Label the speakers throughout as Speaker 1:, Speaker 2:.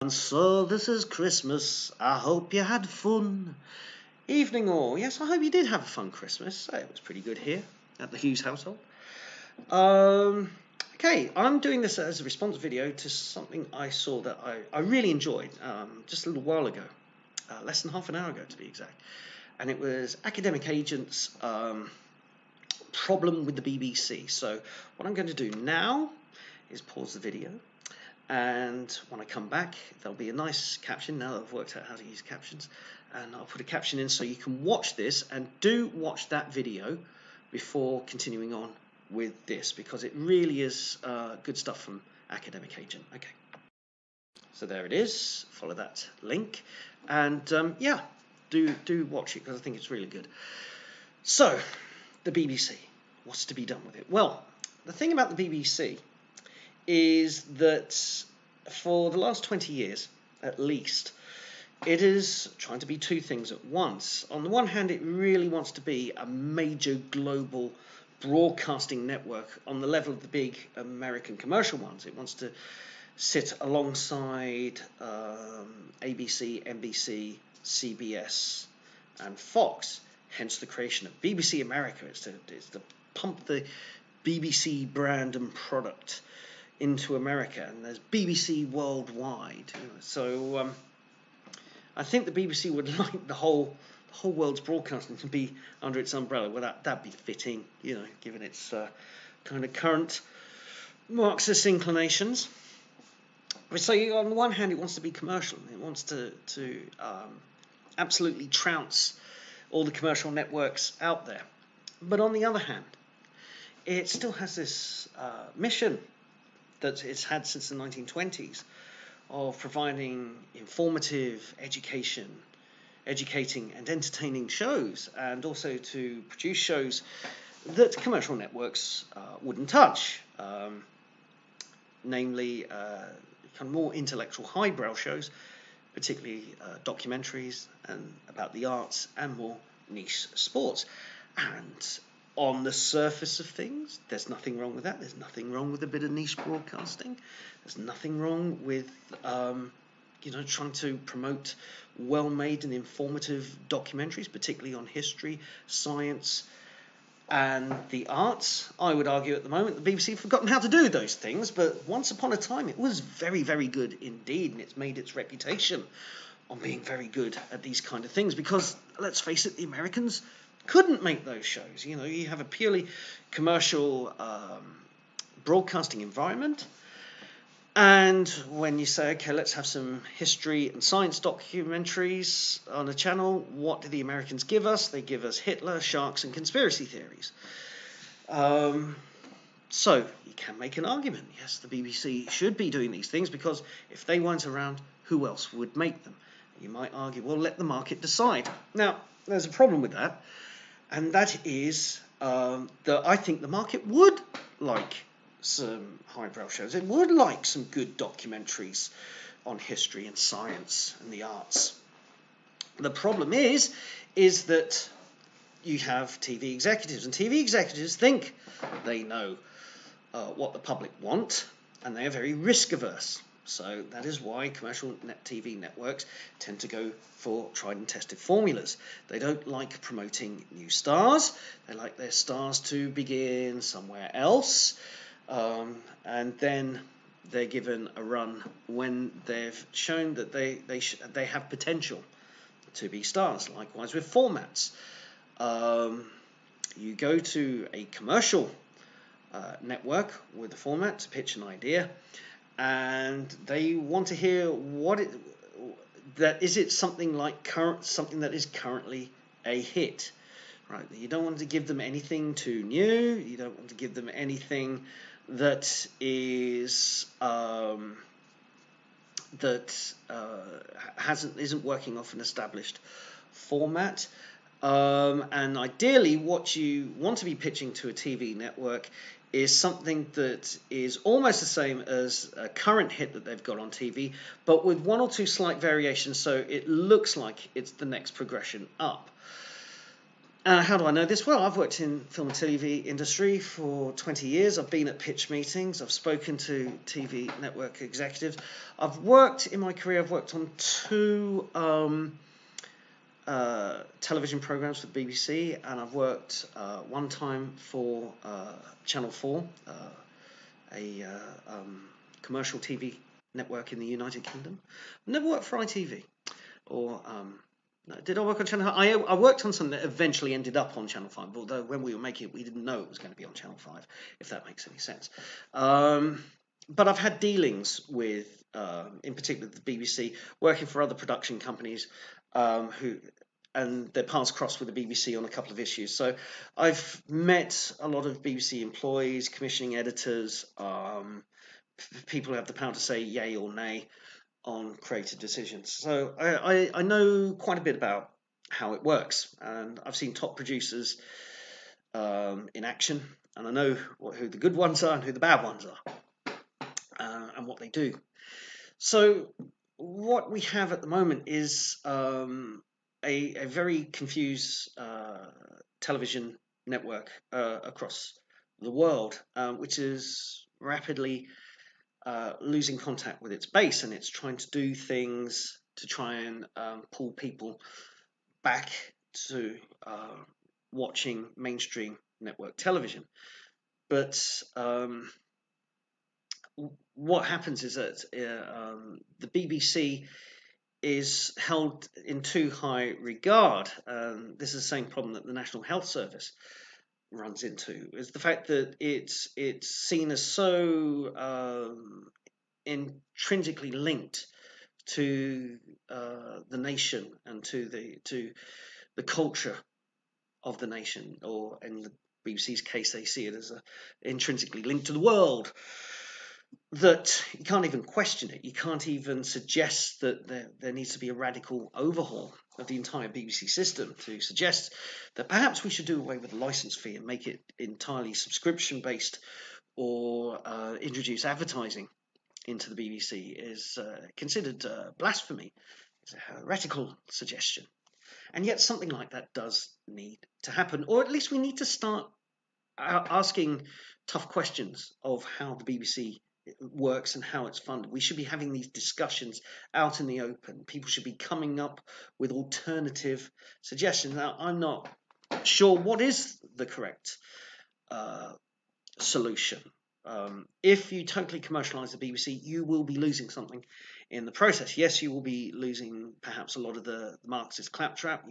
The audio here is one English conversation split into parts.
Speaker 1: So this is Christmas. I hope you had fun. Evening all. Yes, I hope you did have a fun Christmas. It was pretty good here at the Hughes household. Okay, I'm doing this as a response video to something I saw that I really enjoyed just a little while ago. Less than half an hour ago to be exact. And it was Academic Agent's problem with the BBC. So what I'm going to do now is pause the video. And when I come back, there'll be a nice caption. Now that I've worked out how to use captions, and I'll put a caption in so you can watch this, and do watch that video before continuing on with this, because it really is good stuff from Academic Agent. Okay, so there it is. Follow that link, and yeah, do watch it because I think it's really good. So the BBC, what's to be done with it? Well, the thing about the BBC is that for the last 20 years, at least, it is trying to be two things at once. On the one hand, it really wants to be a major global broadcasting network on the level of the big American commercial ones. It wants to sit alongside ABC, NBC, CBS, and Fox, hence the creation of BBC America. It's to pump the BBC brand and product into America, and there's BBC Worldwide. So I think the BBC would like the whole world's broadcasting to be under its umbrella. Well, that'd be fitting, given its kind of current Marxist inclinations. So on the one hand, it wants to be commercial. It wants to absolutely trounce all the commercial networks out there. But on the other hand, it still has this mission that it's had since the 1920s of providing informative educating and entertaining shows, and also to produce shows that commercial networks wouldn't touch, namely kind of more intellectual highbrow shows, particularly documentaries and about the arts, and more niche sports. And on the surface of things, there's nothing wrong with that. There's nothing wrong with a bit of niche broadcasting. There's nothing wrong with trying to promote well-made and informative documentaries, particularly on history, science, and the arts. I would argue at the moment the BBC have forgotten how to do those things, but once upon a time it was very, very good indeed, and it's made its reputation on being very good at these kind of things, because let's face it, the Americans couldn't make those shows. You have a purely commercial broadcasting environment, and when you say, okay, let's have some history and science documentaries on a channel, what do the Americans give us? They give us Hitler, sharks, and conspiracy theories. So you can make an argument, yes, the BBC should be doing these things, because if they weren't around, who else would make them? You might argue, well, let the market decide. Now, there's a problem with that, and that is that I think the market would like some highbrow shows. It would like some good documentaries on history and science and the arts. The problem is that you have TV executives, and TV executives think they know what the public want, and they are very risk averse. So that is why commercial TV networks tend to go for tried and tested formulas. They don't like promoting new stars. They like their stars to begin somewhere else, and then they're given a run when they've shown that they have potential to be stars. Likewise with formats. You go to a commercial network with a format to pitch an idea, and they want to hear is it something that is currently a hit, right? You don't want to give them anything too new. You don't want to give them anything that is isn't working off an established format. And ideally, what you want to be pitching to a TV network is something that is almost the same as a current hit that they've got on TV, but with one or two slight variations, so it looks like it's the next progression up. How do I know this? Well, I've worked in film and TV industry for 20 years. I've been at pitch meetings. I've spoken to TV network executives. In my career, I've worked on two television programs for the BBC, and I've worked one time for Channel 4, a commercial TV network in the United Kingdom. I've never worked for ITV or no, did I work on Channel 5? I worked on something that eventually ended up on Channel 5, although when we were making it, we didn't know it was going to be on Channel 5, if that makes any sense. But I've had dealings with, in particular, the BBC, working for other production companies and their paths crossed with the BBC on a couple of issues. So I've met a lot of BBC employees, commissioning editors, people who have the power to say yay or nay on creative decisions. So I know quite a bit about how it works, and I've seen top producers in action, and I know who the good ones are and who the bad ones are, and what they do. So what we have at the moment is a very confused television network across the world, which is rapidly losing contact with its base, and it's trying to do things to try and pull people back to watching mainstream network television. But what happens is that the BBC is held in too high regard. This is the same problem that the National Health Service runs into, is the fact that it's seen as so intrinsically linked to the nation and to the culture of the nation, or in the BBC's case, they see it as intrinsically linked to the world, that you can't even question it. You can't even suggest that there needs to be a radical overhaul of the entire BBC system to suggest that perhaps we should do away with the license fee and make it entirely subscription based, or introduce advertising into the BBC is considered blasphemy. It's a heretical suggestion. And yet something like that does need to happen, or at least we need to start asking tough questions of how the BBC works and how it's funded. We should be having these discussions out in the open. People should be coming up with alternative suggestions. Now, I'm not sure what is the correct solution. If you totally commercialize the BBC, you will be losing something in the process. Yes, you will be losing perhaps a lot of the Marxist claptrap,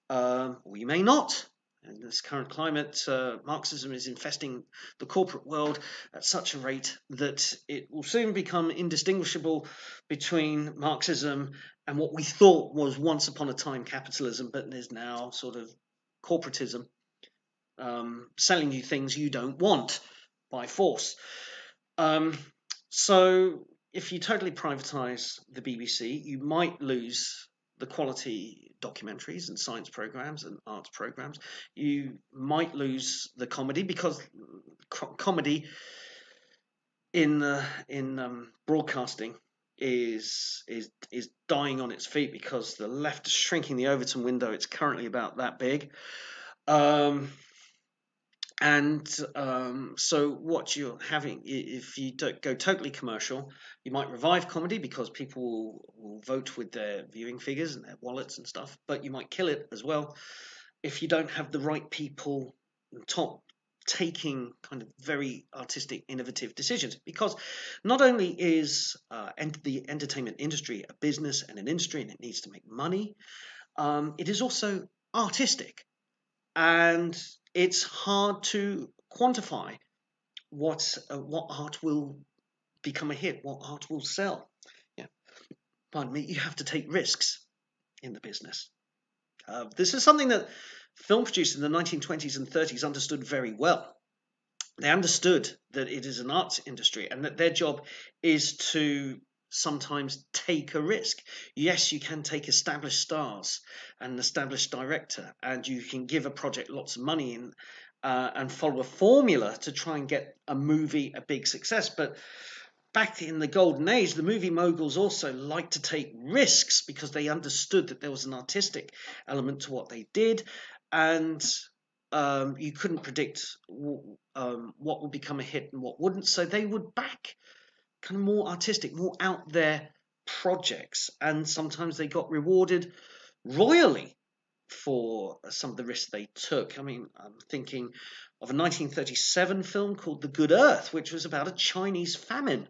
Speaker 1: or you may not. In this current climate, Marxism is infesting the corporate world at such a rate that it will soon become indistinguishable between Marxism and what we thought was once upon a time capitalism, but is now sort of corporatism, selling you things you don't want by force. So if you totally privatize the BBC, you might lose the quality documentaries and science programs and arts programs. You might lose the comedy, because comedy in broadcasting is dying on its feet, because the left is shrinking the Overton window. It's currently about that big. So what you're having, if you don't go totally commercial, you might revive comedy because people will vote with their viewing figures and their wallets and stuff, but you might kill it as well if you don't have the right people on top taking kind of very artistic, innovative decisions. Because not only is the entertainment industry a business and an industry, and it needs to make money, it is also artistic. And it's hard to quantify what art will become a hit, what art will sell. Yeah, pardon me. You have to take risks in the business. This is something that film producers in the 1920s and 30s understood very well. They understood that it is an arts industry and that their job is to sometimes take a risk. Yes, you can take established stars and an established director, and you can give a project lots of money and follow a formula to try and get a movie a big success. But back in the golden age, the movie moguls also liked to take risks because they understood that there was an artistic element to what they did. and you couldn't predict what would become a hit and what wouldn't. So they would back kind of more artistic, more out there projects, and sometimes they got rewarded royally for some of the risks they took. I mean, I'm thinking of a 1937 film called The Good Earth, which was about a Chinese famine.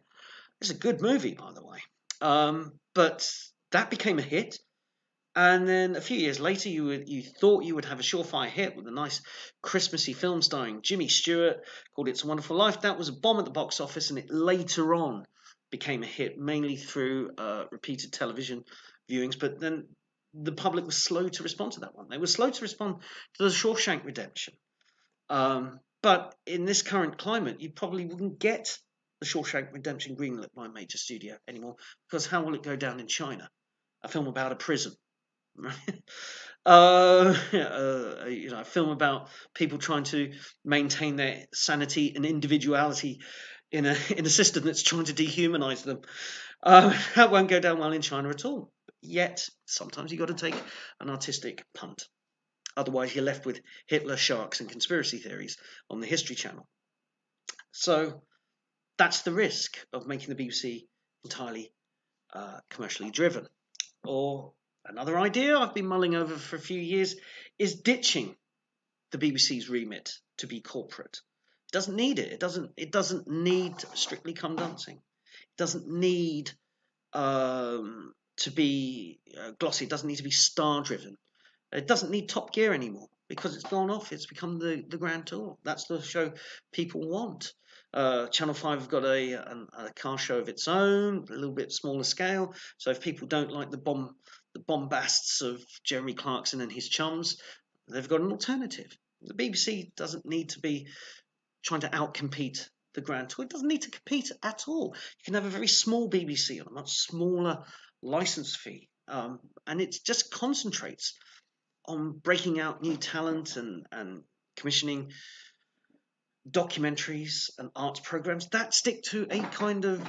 Speaker 1: It's a good movie, by the way. But that became a hit. And then a few years later, you thought you would have a surefire hit with a nice Christmassy film starring Jimmy Stewart called It's a Wonderful Life. That was a bomb at the box office, and it later on became a hit, mainly through repeated television viewings. But then the public was slow to respond to that one. They were slow to respond to The Shawshank Redemption. But in this current climate, you probably wouldn't get The Shawshank Redemption greenlit by a major studio anymore, because how will it go down in China? A film about a prison. Right? A film about people trying to maintain their sanity and individuality in a system that's trying to dehumanize them. That won't go down well in China at all. Yet sometimes you've got to take an artistic punt. Otherwise, you're left with Hitler, sharks, and conspiracy theories on the History Channel. So that's the risk of making the BBC entirely commercially driven. Or another idea I've been mulling over for a few years is ditching the BBC's remit to be corporate. It doesn't need it. It doesn't need Strictly Come Dancing. It doesn't need to be glossy. It doesn't need to be star driven. It doesn't need Top Gear anymore because it's gone off. It's become the Grand Tour. That's the show people want. Channel 5 have got a car show of its own, a little bit smaller scale. So if people don't like the bombasts of Jeremy Clarkson and his chums, they've got an alternative. The BBC doesn't need to be trying to outcompete the Grand Tour. It doesn't need to compete at all. You can have a very small BBC on a much smaller license fee, and it just concentrates on breaking out new talent and commissioning documentaries and arts programs that stick to a kind of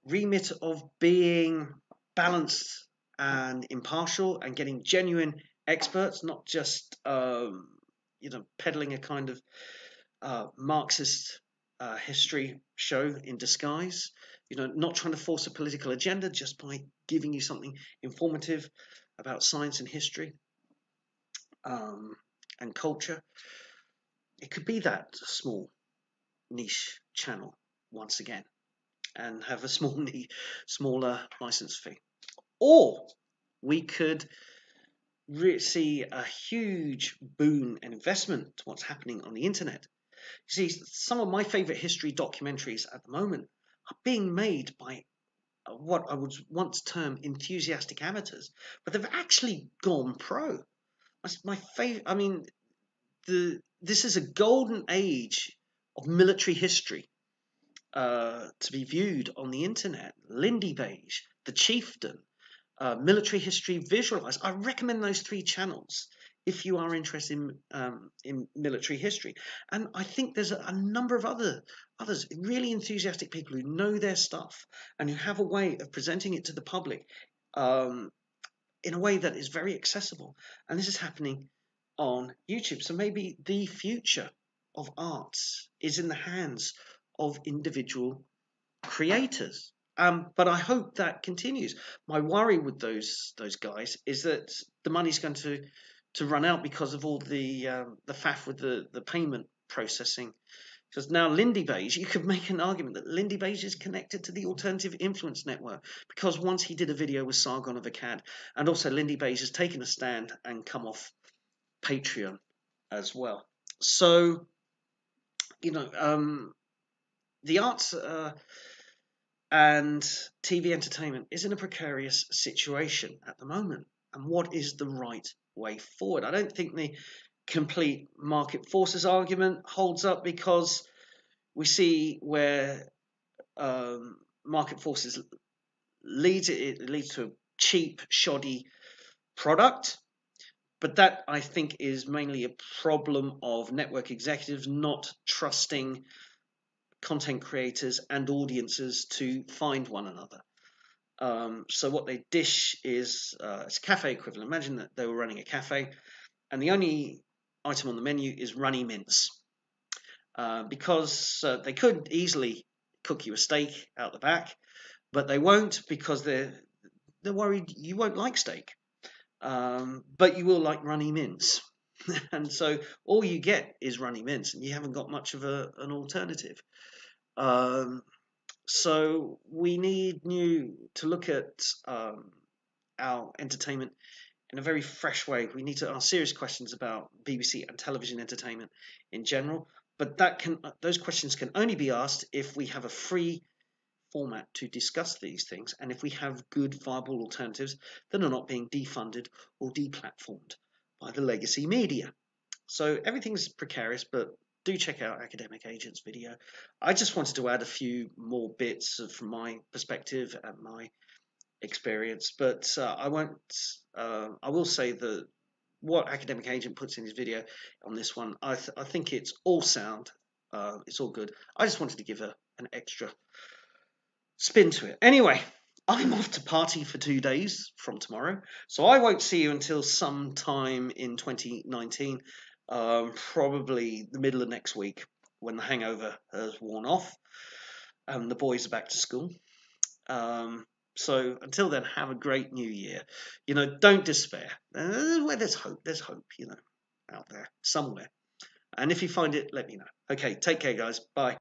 Speaker 1: remit of being balanced and impartial and getting genuine experts, not just peddling a kind of Marxist history show in disguise. Not trying to force a political agenda just by giving you something informative about science and history and culture. It could be that small niche channel once again and have a smaller license fee. Or we could see a huge boon and investment to what's happening on the internet. You see, some of my favorite history documentaries at the moment are being made by what I would once term enthusiastic amateurs, but they've actually gone pro. My favorite, I mean, this is a golden age of military history to be viewed on the internet. Lindy Beige, The Chieftain, Military History Visualized. I recommend those 3 channels if you are interested in military history. And I think there's a number of others, really enthusiastic people who know their stuff and who have a way of presenting it to the public in a way that is very accessible. And this is happening on YouTube. So maybe the future of arts is in the hands of individual creators. But I hope that continues. My worry with those guys is that the money's going to run out because of all the faff with the payment processing. Because now Lindy Beige, you could make an argument that Lindy Beige is connected to the Alternative Influence Network because once he did a video with Sargon of Akkad, and also Lindy Beige has taken a stand and come off Patreon as well. So, the arts and TV entertainment is in a precarious situation at the moment. And what is the right way forward? I don't think the complete market forces argument holds up because we see where market forces leads. It leads to a cheap, shoddy product. But that, I think, is mainly a problem of network executives not trusting content creators and audiences to find one another. So what they dish is it's cafe equivalent. Imagine that they were running a cafe, and the only item on the menu is runny mince, because they could easily cook you a steak out the back, but they won't, because they're worried you won't like steak, but you will like runny mince. And so all you get is runny mince, and you haven't got much of an alternative. So we need to look at our entertainment in a very fresh way. We need to ask serious questions about BBC and television entertainment in general, but those questions can only be asked if we have a free format to discuss these things, and if we have good, viable alternatives that are not being defunded or deplatformed by the legacy media. So everything's precarious, but do check out Academic Agent's video. I just wanted to add a few more bits from my perspective and my experience, but I won't. I will say that what Academic Agent puts in his video on this one, I think it's all sound. It's all good. I just wanted to give an extra spin to it. Anyway, I'm off to party for 2 days from tomorrow, so I won't see you until sometime in 2019, probably the middle of next week, when the hangover has worn off and the boys are back to school. So until then, have a great new year. Don't despair. Where there's hope, out there somewhere. And if you find it, let me know. Okay, take care, guys. Bye.